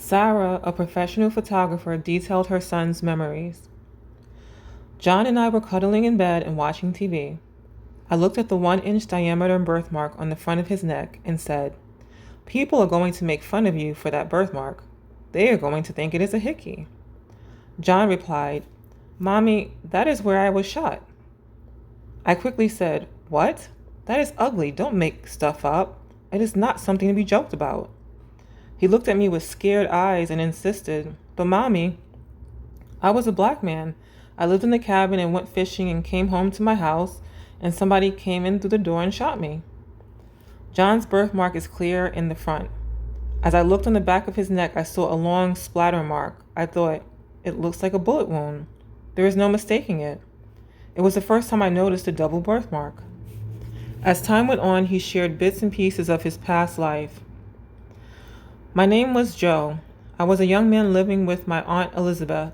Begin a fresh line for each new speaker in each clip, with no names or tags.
Sarah, a professional photographer, detailed her son's memories. John and I were cuddling in bed and watching TV. I looked at the 1-inch diameter birthmark on the front of his neck and said, "People are going to make fun of you for that birthmark. They are going to think it is a hickey." John replied, "Mommy, that is where I was shot." I quickly said, "What? That is ugly. Don't make stuff up. It is not something to be joked about." He looked at me with scared eyes and insisted, "But Mommy, I was a black man. I lived in the cabin and went fishing and came home to my house, and somebody came in through the door and shot me." John's birthmark is clear in the front. As I looked on the back of his neck, I saw a long splatter mark. I thought, it looks like a bullet wound. There is no mistaking it. It was the first time I noticed a double birthmark. As time went on, he shared bits and pieces of his past life. "My name was Joe. I was a young man living with my Aunt Elizabeth.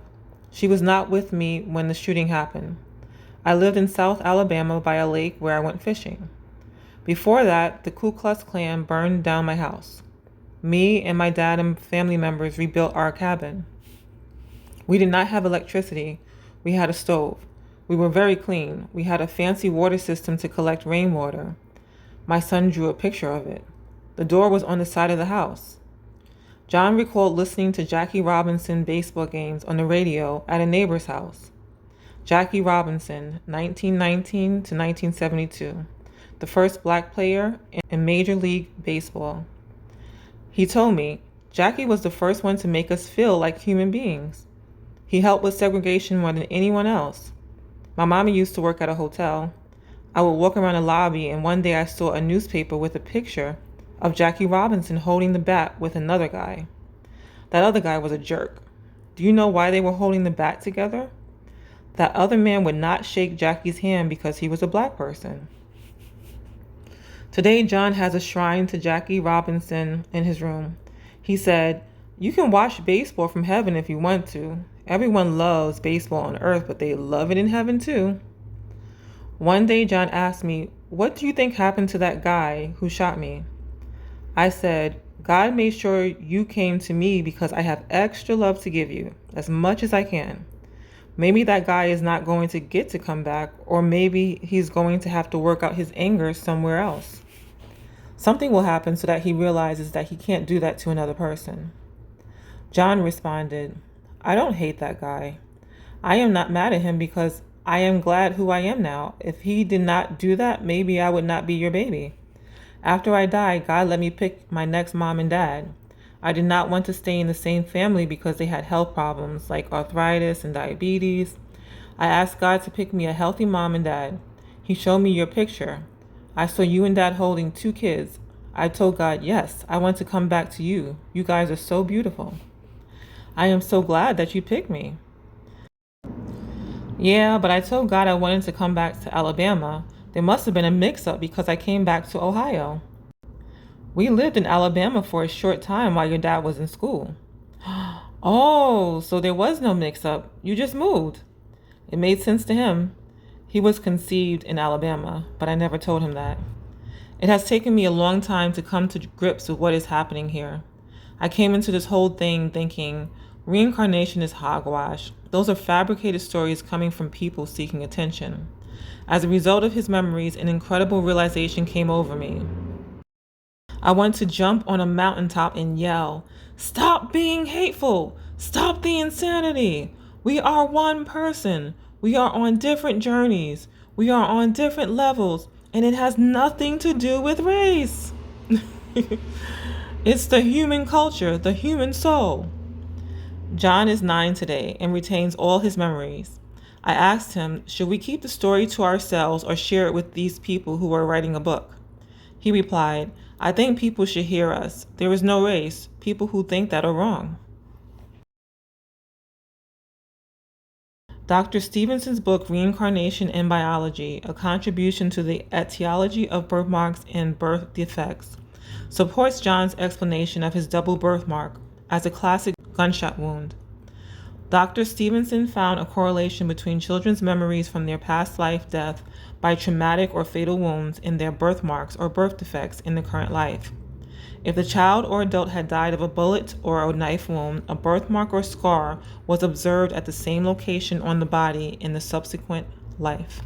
She was not with me when the shooting happened. I lived in South Alabama by a lake where I went fishing. Before that, the Ku Klux Klan burned down my house. Me and my dad and family members rebuilt our cabin. We did not have electricity. We had a stove. We were very clean. We had a fancy water system to collect rainwater. My son drew a picture of it. The door was on the side of the house." John recalled listening to Jackie Robinson baseball games on the radio at a neighbor's house. Jackie Robinson, 1919 to 1972, the first black player in Major League Baseball. He told me, "Jackie was the first one to make us feel like human beings. He helped with segregation more than anyone else. My mommy used to work at a hotel. I would walk around the lobby, and one day I saw a newspaper with a picture of Jackie Robinson holding the bat with another guy. That other guy was a jerk. Do you know why they were holding the bat together? That other man would not shake Jackie's hand because he was a black person." Today, John has a shrine to Jackie Robinson in his room. He said, "You can watch baseball from heaven if you want to. Everyone loves baseball on earth, but they love it in heaven too." One day, John asked me, "What do you think happened to that guy who shot me?" I said, "God made sure you came to me because I have extra love to give you, as much as I can. Maybe that guy is not going to get to come back, or maybe he's going to have to work out his anger somewhere else. Something will happen so that he realizes that he can't do that to another person." John responded, "I don't hate that guy. I am not mad at him because I am glad who I am now. If he did not do that, maybe I would not be your baby. After I died, God let me pick my next mom and dad. I did not want to stay in the same family because they had health problems like arthritis and diabetes. I asked God to pick me a healthy mom and dad. He showed me your picture. I saw you and dad holding 2 kids. I told God, yes, I want to come back to you. You guys are so beautiful. I am so glad that you picked me." "Yeah, but I told God I wanted to come back to Alabama. There must have been a mix-up because I came back to Ohio." "We lived in Alabama for a short time while your dad was in school." "Oh, so there was no mix-up. You just moved." It made sense to him. He was conceived in Alabama, but I never told him that. It has taken me a long time to come to grips with what is happening here. I came into this whole thing thinking, reincarnation is hogwash. Those are fabricated stories coming from people seeking attention. As a result of his memories, an incredible realization came over me. I want to jump on a mountaintop and yell, "Stop being hateful! Stop the insanity! We are one person. We are on different journeys. We are on different levels, and it has nothing to do with race." It's the human culture, the human soul. John is 9 today and retains all his memories. I asked him, should we keep the story to ourselves or share it with these people who are writing a book? He replied, "I think people should hear us. There is no race. People who think that are wrong." Dr. Stevenson's book, Reincarnation in Biology, A Contribution to the Etiology of Birthmarks and Birth Defects, supports John's explanation of his double birthmark as a classic gunshot wound. Dr. Stevenson found a correlation between children's memories from their past life death by traumatic or fatal wounds in their birthmarks or birth defects in the current life. If the child or adult had died of a bullet or a knife wound, a birthmark or scar was observed at the same location on the body in the subsequent life.